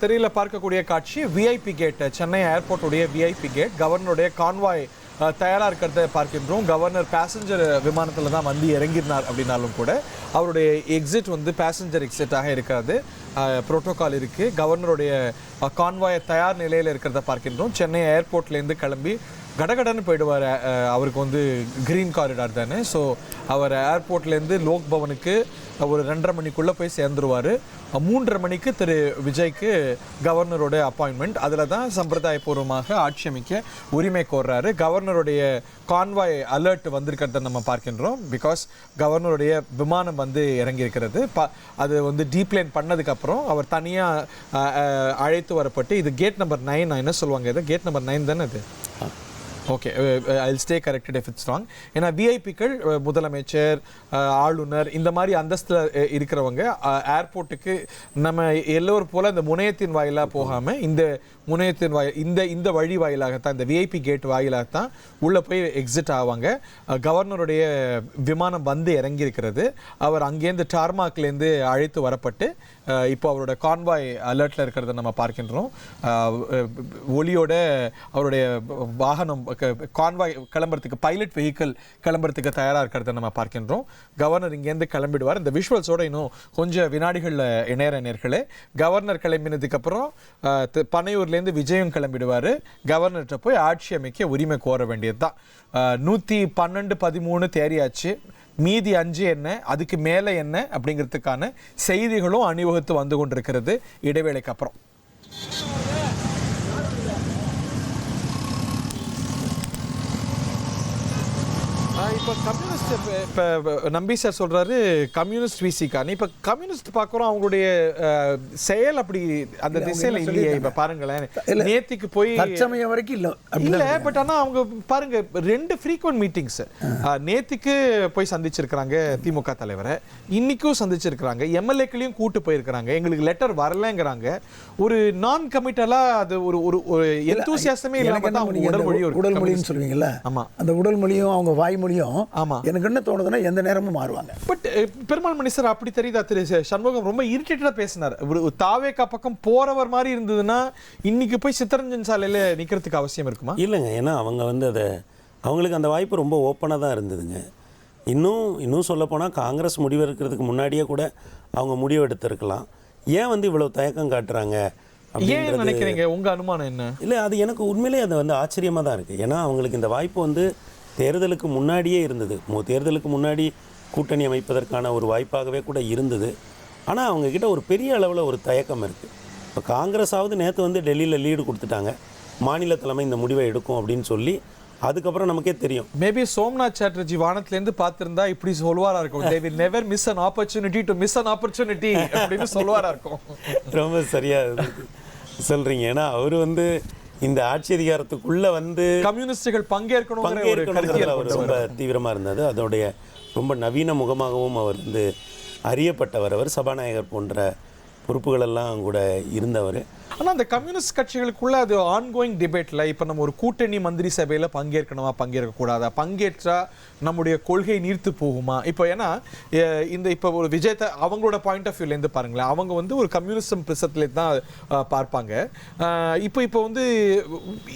திரையில பார்க்கக்கூடிய காட்சி விஐபி கேட், சென்னை ஏர்போர்ட்டுடைய விஐபி கேட். கவர்னருடைய கான்வாய் தயாராக இருக்கிறத பார்க்கின்றோம். கவர்னர் பேசஞ்சர் விமானத்தில் தான் வந்து இறங்கினார் அப்படின்னாலும் கூட அவருடைய எக்ஸிட் வந்து பேசஞ்சர் எக்ஸிட்டாக இருக்காது. புரோட்டோகால் இருக்குது. கவர்னருடைய கான்வாய் தயார் நிலையில் இருக்கிறத பார்க்கின்றோம். சென்னை ஏர்போர்ட்லேருந்து கிளம்பி கடகடன்னு போயிடுவார். அவருக்கு வந்து க்ரீன் காரிடார் தானே. ஸோ அவர் ஏர்போர்ட்லேருந்து லோக் பவனுக்கு ஒரு 2:30 மணிக்குள்ளே போய் சேர்ந்துருவார். 3:30 மணிக்கு திரு விஜய்க்கு கவர்னரோட அப்பாயின்மெண்ட். அதில் தான் சம்பிரதாயபூர்வமாக ஆட்சி அமைக்க உரிமை கோர்றாரு. கவர்னருடைய கான்வாய் அலர்ட் வந்திருக்கிறத நம்ம பார்க்கின்றோம். பிகாஸ் கவர்னருடைய விமானம் வந்து இறங்கியிருக்கிறது. அது வந்து டீப்ளைன் பண்ணதுக்கப்புறம் அவர் தனியாக அழைத்து வரப்பட்டு, இது கேட் நம்பர் 9 என்ன சொல்லுவாங்க, இது கேட் நம்பர் 9 தானே இது? Okay, Jal stay corrected if it's wrong. ஏன்னா விஐபிக்கள் முதலமைச்சர், ஆளுநர் இந்த மாதிரி அந்தஸ்தில் இருக்கிறவங்க ஏர்போர்ட்டுக்கு நம்ம எல்லோரும் போல் இந்த முனையத்தின் வாயிலாக போகாமல் இந்த முனையத்தின் இந்த வழி வாயிலாகத்தான், இந்த விஐபி கேட் வாயிலாகத்தான் உள்ளே போய் எக்ஸிட் ஆவாங்க. கவர்னருடைய விமானம் வந்து இறங்கியிருக்கிறது. அவர் அங்கேருந்து டார்மாக்லேருந்து அழைத்து வரப்பட்டு இப்போ அவரோட கான்வாய் அலர்ட்டில் இருக்கிறத நம்ம பார்க்கின்றோம். ஒலியோட அவருடைய வாகனம் கான்வாய் கிளம்புறதுக்கு, பைலட் வெஹிக்கிள் கிளம்புறதுக்கு தயாராக இருக்கிறத நம்ம பார்க்கின்றோம். கவர்னர் இங்கேருந்து கிளம்பிடுவார். இந்த விஷுவல்ஸோட இன்னும் கொஞ்சம் வினாடிகளில் இணையற நேர்களே. கவர்னர் கிளம்பினதுக்கப்புறம் பனையூர்லேருந்து விஜயம் கிளம்பிடுவார். கவர்னர்கிட்ட போய் ஆட்சி அமைக்க உரிமை கோர வேண்டியது தான். 112, 13 தேறியாச்சு. மீதி 5 என்ன, அதுக்கு மேலே என்ன அப்படிங்கிறதுக்கான செய்திகளும் அணிவகுத்து வந்து கொண்டிருக்கிறது இடைவேளைக்கு அப்புறம். இப்போ கம்யூனிஸ்ட், இப்போ நம்பி சார் சொல்கிறாரு கம்யூனிஸ்ட் விசிக்கான்னு. இப்போ கம்யூனிஸ்ட் பார்க்குறோம், அவங்களுடைய செயல் அப்படி அந்த திசையில் இல்லையே. இப்போ பாருங்களேன், நேத்திக்கு போய் சமயம் வரைக்கும் இல்லை, பட் ஆனால் அவங்க பாருங்க 2 ஃப்ரீக்வெண்ட் மீட்டிங்ஸ் நேத்திக்கு போய் சந்திச்சிருக்கிறாங்க திமுக தலைவரை, இன்னைக்கும் சந்திச்சிருக்கிறாங்க. எம்எல்ஏக்களையும் கூட்டு போயிருக்கிறாங்க. எங்களுக்கு லெட்டர் வரலங்கிறாங்க. ஒரு நான் கமிட்டலாக அது ஒரு எந்தூசியாசமே இல்லாமல் தான் அவங்க உடல் மொழின்னு சொல்லுவீங்கல்ல. ஆமாம், அந்த உடல் மொழியும் அவங்க வாய்மொழியும் எனக்கு என்ன தோணுதுன்னா எந்த நேரமும் மாறுவாங்க. பட் பெருமாள் மணி சார் அப்படி தெரியுதா? திரு சண்முகம் ரொம்ப இரிட்டேட்டடா பேசினார். தாவேகா பக்கம் போறவர் மாதிரி இருந்ததுன்னா இன்னைக்கு போய் சித்தரஞ்சன் சாலையில நிக்கிறதுக்கு அவசியம் இருக்குமா? இல்லைங்க, ஏன்னா அவங்க வந்து அதை அவங்களுக்கு அந்த வாய்ப்பு ரொம்ப ஓப்பனாக தான் இருந்ததுங்க. இன்னும் சொல்லப்போனால் காங்கிரஸ் முடிவெடுக்கிறதுக்கு முன்னாடியே கூட அவங்க முடிவு எடுத்திருக்கலாம். ஏன் வந்து இவ்வளவு தயக்கம் காட்டுறாங்க ஏன் நினைக்கிறீங்க? உங்க அனுமானம் என்ன? இல்லை, அது எனக்கு உண்மையிலே அது வந்து ஆச்சரியமாக தான் இருக்குது. ஏன்னா அவங்களுக்கு இந்த வாய்ப்பு வந்து தேர்தலுக்கு முன்னாடியே இருந்தது. தேர்தலுக்கு முன்னாடி கூட்டணி அமைப்பதற்கான ஒரு வாய்ப்பாகவே கூட இருந்தது. ஆனால் அவங்கக்கிட்ட ஒரு பெரிய அளவில் ஒரு தயக்கம் இருக்குது. இப்போ காங்கிரஸாவது நேற்று வந்து டெல்லியில் லீடு கொடுத்துட்டாங்க, மாநில தலைமை இந்த முடிவை எடுக்கும் அப்படின்னு சொல்லி. அதுக்கப்புறம் நமக்கே தெரியும், மேபி சோம்நாத் சாட்டர்ஜி வானத்திலேருந்து பார்த்திருந்தா இப்படி சொல்வாரா இருக்கும், they will never miss an opportunity to miss an opportunity அப்படின்னு சொல்வாரா இருக்கும். ரொம்ப சரியாக சொல்கிறீங்க. ஏன்னா அவர் வந்து இந்த ஆட்சி அதிகாரத்துக்குள்ள வந்து கம்யூனிஸ்டுகள் பங்கேற்கணும் அவர் ரொம்ப தீவிரமாக இருந்தது. அதோடைய ரொம்ப நவீன முகமாகவும் அவர் வந்து அறியப்பட்டவர். அவர் சபாநாயகர் போன்ற பொறுப்புகளெல்லாம் கூட இருந்தவர். ஆனால் அந்த கம்யூனிஸ்ட் கட்சிகளுக்குள்ள அது ஆன்கோயிங் டிபேட்டில் இப்போ நம்ம ஒரு கூட்டணி மந்திரி சபையில் பங்கேற்கணுமா பங்கேற்கக்கூடாதா, பங்கேற்றா நம்முடைய கொள்கை நீர்த்து போகுமா? இப்போ ஏன்னா இப்போ ஒரு விஜய் அவங்களோட பாயிண்ட் ஆஃப் வியூலேருந்து பாருங்களேன், அவங்க வந்து ஒரு கம்யூனிசம் பிரிசத்துல தான் பார்ப்பாங்க. இப்போ வந்து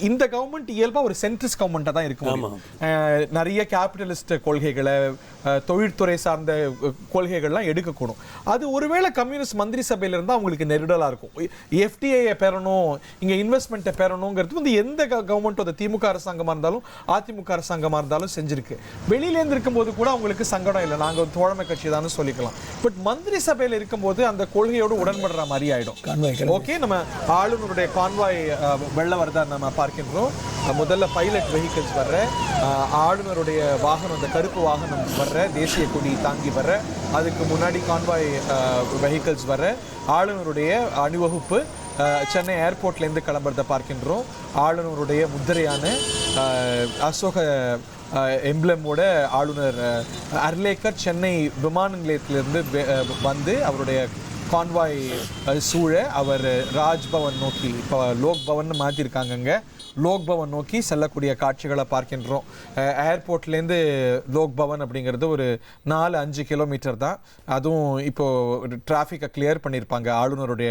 இந்த கவர்மெண்ட் இயல்பாக ஒரு சென்ட்ரிஸ்ட் கவர்மெண்ட்டாக தான் இருக்கும். நிறைய கேபிட்டலிஸ்ட் கொள்கைகளை, தொழில்துறை சார்ந்த கொள்கைகள்லாம் எடுக்கக்கூடும். அது ஒருவேளை கம்யூனிஸ்ட் மந்திரி சபையில் இருந்தால் அவங்களுக்கு நெருடலாக இருக்கும். எஃப்டிஐ பெறணும், இங்கே இன்வெஸ்ட்மெண்ட்டை பெறணுங்கிறது வந்து எந்த கவர்மெண்ட்டோ, அது திமுக அரசாங்கமாக இருந்தாலும் அதிமுக அரசாங்கமாக இருந்தாலும் செஞ்சிருக்கு. வெளியிலேருந்து இருக்கும்போது கூட அவங்களுக்கு சங்கடம் இல்லை, நாங்கள் தோழமை கட்சி தான் சொல்லிக்கலாம். பட் மந்திரி சபையில் இருக்கும்போது அந்த கொள்கையோடு உடன்படுற மாதிரி ஆகிடும். ஓகே, நம்ம ஆளுநருடைய கான்வாய் வெள்ள வரதா நம்ம பார்க்கின்றோம். முதல்ல பைலட் வெஹிக்கிள்ஸ் வர்ற, ஆளுநருடைய வாகனம், அந்த கருப்பு வாகனம் வர்ற, தேசிய கொடி தாங்கி வர்ற, அதுக்கு முன்னாடி கான்வாய் வெஹிக்கிள்ஸ் வர்ற, ஆளுநருடைய அணிவகுப்பு சென்னை ஏர்போர்ட்லேருந்து கிளம்புறதை பார்க்கின்றோம். ஆளுநருடைய முத்திரையான அசோக எம்ப்ளமோட ஆளுநர் அர்லேக்கர் சென்னை விமான நிலையத்திலிருந்து வந்து அவருடைய கான்வாய் சூழ அவர் ராஜ்பவன் நோக்கி, இப்போ லோக் பவன் மாற்றிருக்காங்கங்க, லோக் பவன் நோக்கி செல்லக்கூடிய காட்சிகளை பார்க்கின்றோம். ஏர்போர்ட்லேருந்து லோக் பவன் அப்படிங்கிறது ஒரு 4-5 கிலோமீட்டர் தான். அதுவும் இப்போது டிராஃபிக்கை கிளியர் பண்ணியிருப்பாங்க ஆளுநருடைய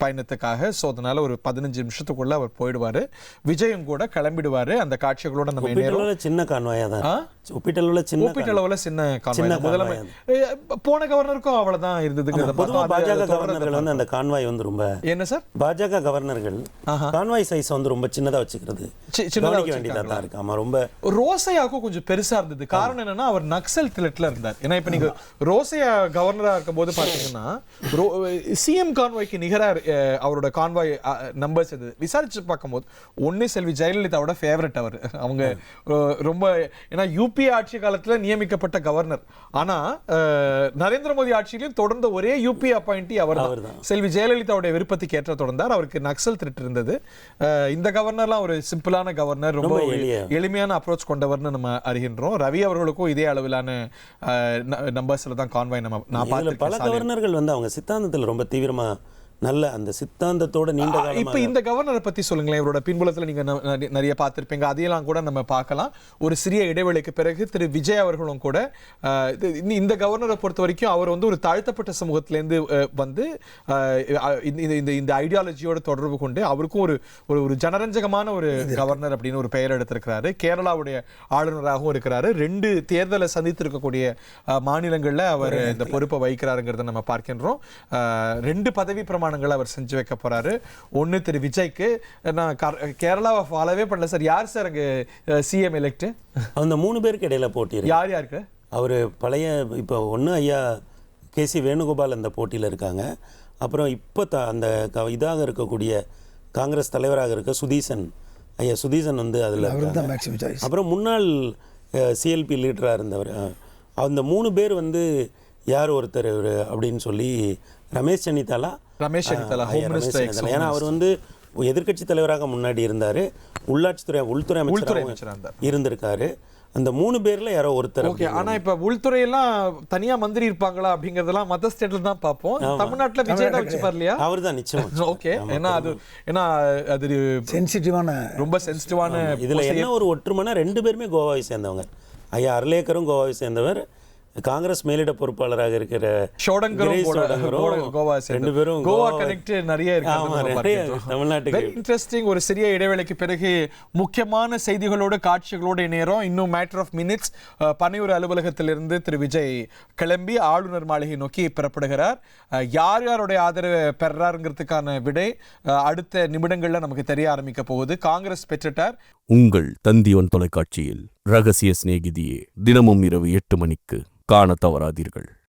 பயணத்துக்காக. ஸோ அதனால் ஒரு 15 நிமிஷத்துக்குள்ளே அவர் போயிடுவார். விஜயும் கூட கிளம்பிடுவார். அந்த காட்சிகளோட நம்ம சின்ன கான்வாயாக தான், ஒப்பீட்டளவில் சின்ன கான்வாய். முதல்ல போன கவர்னருக்கும் அவ்வளவுதான் இருந்ததுங்க. பொதுவாக பாஜக கவர்னர்கள் வந்து அந்த கான்வாய் வந்து ரொம்ப, என்ன சார், பாஜக கவர்னர்கள் கான்வாய் சைஸ் வந்து ரொம்ப சின்னதா வச்சுக்கிறது கவனிக்க வேண்டியதா தான் இருக்கு. ஆமா, ரொம்ப ரோசையாக்கும் கொஞ்சம் பெருசா இருந்தது. காரணம் என்னன்னா அவர் நக்சல் த்ரெட்ல இருந்தார். ஏன்னா இப்ப நீங்க ரோசையா கவர்னரா இருக்கும் போது பாத்தீங்கன்னா சிஎம் கான்வாய்க்கு நிகரா அவரோட கான்வாய் நம்பர்ஸ் இது விசாரிச்சு பார்க்கும்போது ஒன்னு செல்வி ஜெயலலிதாவோட ஃபேவரட் அவர். அவங்க ரொம்ப, ஏன்னா யூபிஏ ஆட்சி காலத்துல நியமிக்கப்பட்ட கவர்னர். ஆனா நரேந்திர மோடி ஆட்சியிலும் தொடர்ந்த ஒரே யூபிஏ அப்பாயிண்டி அவர் தான். செல்வி ஜெயலலிதாவுடைய விருப்பத்துக்கு ஏற்ற தொடர்ந்தார். அவருக்கு நக்சல் த்ரெட் இருந்தது. இந்த கவர்னர்லாம் ஒரு சிம்பிளான கவர்னர், ரொம்ப எளிமையான அப்ரோச் கொண்டவர்னு நம்ம அறிகின்றோம். ரவி அவர்களுக்கும் இதே அளவிலான நம்பர்ஸ்ல தான் கான்வாய் நான் பார்த்து. பல கவர்னர்கள் வந்து அவங்க சித்தாந்தத்தில் ரொம்ப தீவிரமா நல்ல அந்த சித்தாந்தத்தோட நீண்ட காலமா. இப்போ இந்த கவர்னரை பத்தி சொல்லுங்களேன். இவரோட பின்புலத்தில் நீங்க நிறைய பார்த்திருப்பீங்க. அதையெல்லாம் கூட நம்ம பார்க்கலாம். ஒரு சிறிய இடைவெளிக்கு பிறகு திரு விஜய் அவர்களும் கூட இந்த கவர்னரை பொறுத்த வரைக்கும் அவர் வந்து ஒரு தாழ்த்தப்பட்ட சமூகத்திலேருந்து வந்து இந்த ஐடியாலஜியோட தொடர்பு கொண்டு அவருக்கும் ஒரு ஜனரஞ்சகமான ஒரு கவர்னர் அப்படின்னு ஒரு பெயர் எடுத்திருக்கிறாரு. கேரளாவுடைய ஆளுநராகவும் இருக்கிறாரு. 2 தேர்தலை சந்தித்திருக்கக்கூடிய மாநிலங்கள்ல அவர் இந்த பொறுப்பை வகிக்கிறாருங்கிறத நம்ம பார்க்கின்றோம். 2 பதவி பிரமாணங்களை அவர் செஞ்சு வைக்க போறாரு. ஒன்னு திரு விஜய்க்கு, நான் கேரளாவை ஃபாலோவே பண்ணல சார். யார் சார் அங்க சிஎம் எலெக்ட்? அந்த 3 பேருக்கு இடையில போட்டி. யார் யாருக்கு? அவர் பழைய இப்போ ஒன்று ஐயா கேசி வேணுகோபால் அந்த போட்டியில் இருக்காங்க. அப்புறம் இப்போ அந்த இதாக இருக்கக்கூடிய காங்கிரஸ் தலைவராக இருக்க சுதீசன் வந்து அதில். அப்புறம் முன்னாள் சிஎல்பி லீடராக இருந்தவர். அந்த 3 பேர் வந்து யார் ஒருத்தர் அப்படின்னு சொல்லி ரமேஷ் சென்னிதாலா. ஏன்னா அவர் வந்து எதிர்க்கட்சி தலைவராக முன்னாடி இருந்தார், உள்துறை அமைச்சராக இருந்திருக்காரு. அந்த 3 பேர்ல யாரோ ஒருத்தர். ஓகே. ஆனா இப்ப உள்துறை எல்லாம் தனியா மந்திரி இருப்பாங்களா அப்படிங்கறதெல்லாம் மத்த ஸ்டேட்ல தான் பார்ப்போம். தமிழ்நாட்டுல விஜய் தான் வச்சுப்பார் இல்லையா? அவர் தான் நிச்சயம். ஓகே. ஏன்னா அது சென்சிட்டிவான, ரொம்ப சென்சிட்டிவான. இதுல என்ன ஒரு ஒற்றுமைனா 2 பேருமே கோவாவை சேர்ந்தவங்க. ஐயா அர்லேக்கரும் கோவாவை சேர்ந்தவர், காங்கிரஸ் மேலிட பொறுப்பாளராக இருக்கிற கோவா கனெக்ட் நிறைய தமிழ்நாட்டுக்கு. இன்ட்ரெஸ்டிங். ஒரு சிறிய இடைவேளைக்கு பிறகு முக்கியமான செய்திகளோடு காட்சிகளோடு நேரம். இன்னும் மேட்டர் ஆஃப் மினிட்ஸ் பனையூர் அலுவலகத்திலிருந்து திரு விஜய் கிளம்பி ஆளுநர் மாளிகை நோக்கி புறப்படுகிறார். யார் யாருடைய ஆதரவு பெறாருங்கிறதுக்கான விடை அடுத்த நிமிடங்கள்ல நமக்கு தெரிய ஆரம்பிக்க போகுது. காங்கிரஸ் பெற்றுட்டார். உங்கள் தந்திவன் தொலைக்காட்சியில் ரகசிய சிநேகிதியே தினமும் இரவு 8 மணிக்கு காண தவறாதீர்கள்.